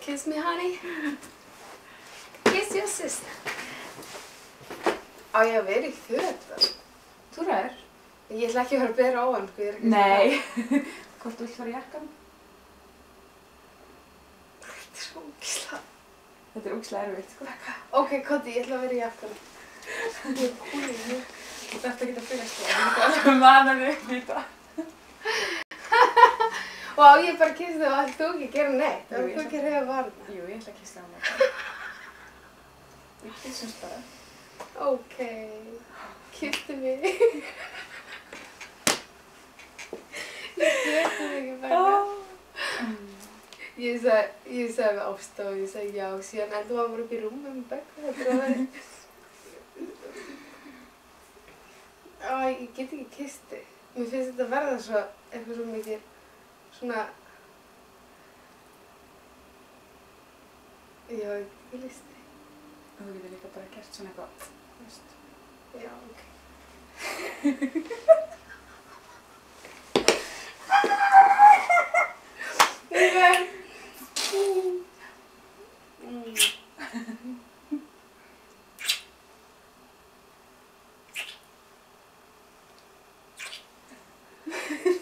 Kiss me, honey. Kiss your sister. Á ég að vera í fötum? Þú ræður. Ég ætla ekki að fara að bera á hann, sko, ég er ekki Nei. Hvort þú vilt fara í jakkan? Þetta er svo ógeðslega. Þetta er ógeðslega erfitt, sko. Ok, Koddi, ég ætla að vera í jakkan. Ég er kúlið. Þú þarft ekki að fylgja sko. Þú þarft alveg manar upp í þetta. Og á ég bara að kissa þig og ætla þú ekki að gera neitt? Það er þú ekki að reyða varna. Jú, ég ætla að kissa það á mig. Við kissumst bara. Ok. Kisstu mig. Ég geti þig ekki bara. Ég sagði við Ásta og ég sagði já, síðan endur var bara upp í rúmi með Begga. Þetta var það. Ég get ekki kysst þig. Mér finnst þetta verða svo, eitthvað svo mikið, svona... Já, ég get ekki lyst þig. Og þú getur líka bara gert svona eitthvað, þú veist. Já, ok.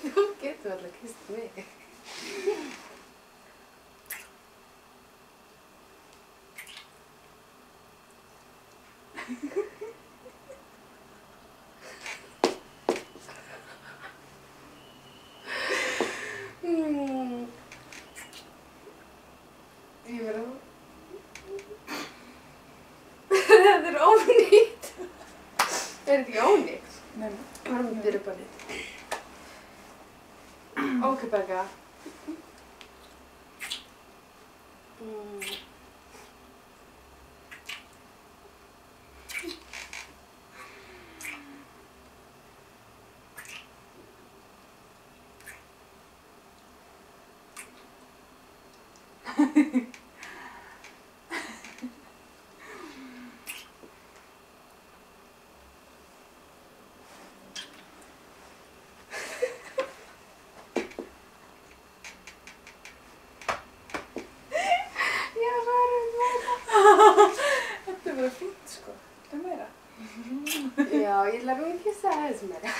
Þú getur alltaf kysst mig. Ég verð á. Þetta er ónýtt. Er þetta ekki ónýtt? Nei. Varum við byrja bara nýtt. Ok, Begga. Þetta er bara fínt sko. Það er meira. Já, ég ætla að kissa aðeins meira.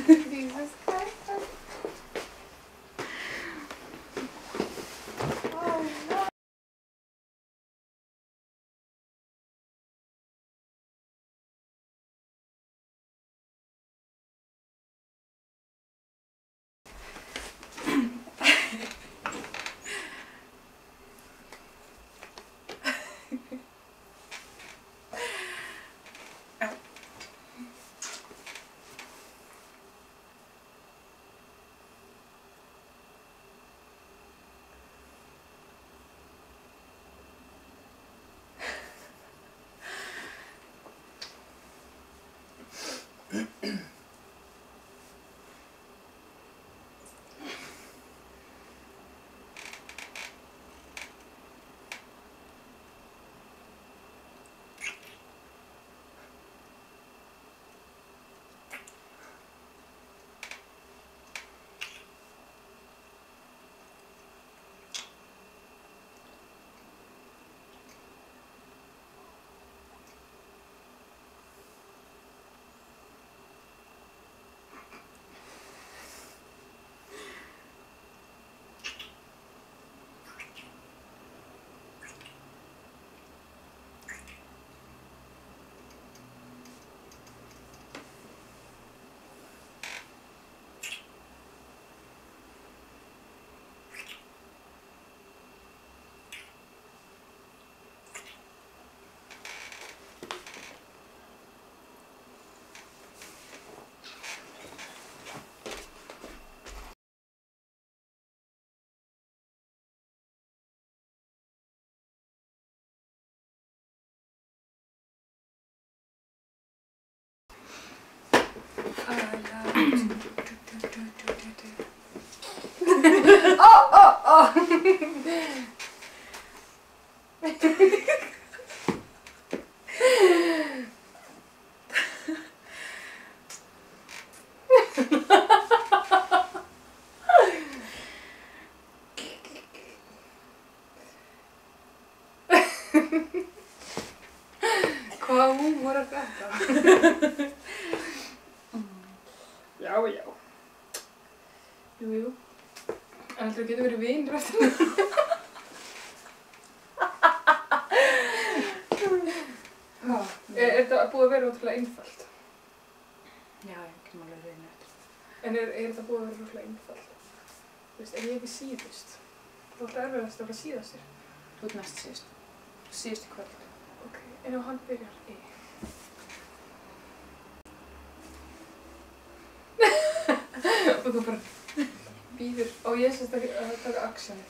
Jesus Christ. Oh no. Hvaða húmor er þetta? Já, já. Jú, jú. En heldur þú getur verið vinur eftir það? Er þetta búið að vera ótrúlega einfalt? Já, ég kem alveg reyna eftir. En er þetta búið að vera ótrúlega einfalt? Þú veist, ef ég ekki síðust, þá er það erfiðast að vera síðastir. Þú ert næst síðust. Síðust í kvöld. Ok, en ef hann byrjar í... Og þú bara býður, og ég sést að taka aksjónið.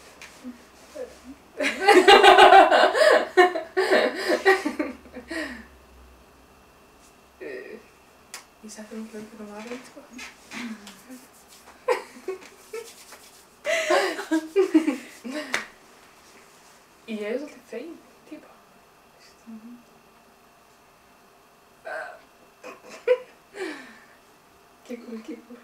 Ég setti náttúrulega einhverjum varðið, sko. Ég er svolítið fein típa. Kikkur, kikkur.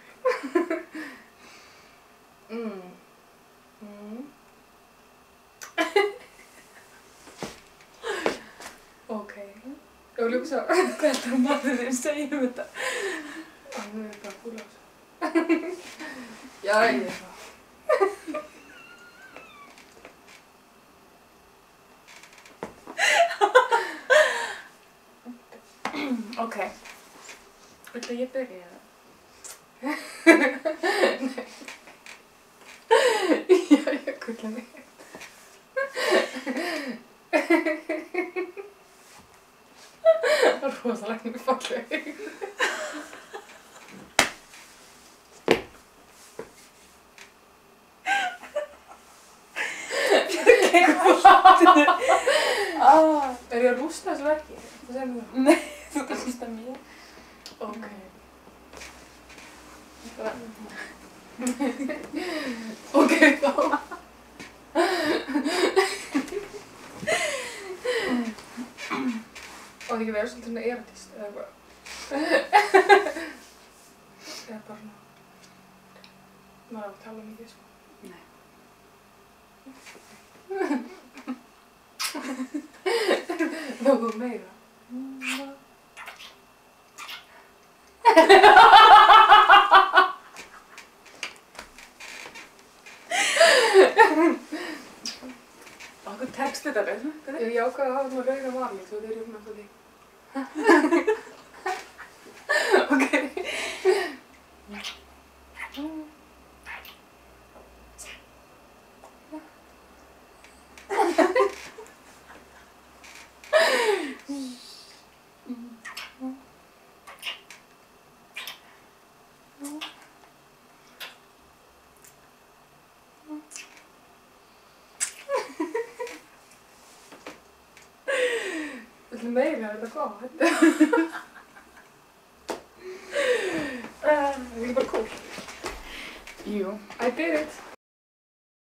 Ok. Ég vil hugsa hvað þetta maðurinn segir þetta. Nú er ég bara að fúla á þessu. Já, ég er það. Ok. Viltu að ég byrja það? Nei. Já, ég kulla mig. Það er rosalega mjög falleg. Er ég að rústa þessu verki? Hvað segir þú? Nei, þú kannst rústa mér. Ok. Ok, þá. Og það ekki verið svolítið svona erotist, eða bara... Eða bara svona... Maður á að tala mikið, sko. Nei. Nógu meira. Okkur tekst þetta vel. Ég ákvað að hafa svona rauða varlit, svo þeir eru svona svolítið. Ok. Viltu meira, er þetta gott? Það er ekki bara cool. Jú. I did it.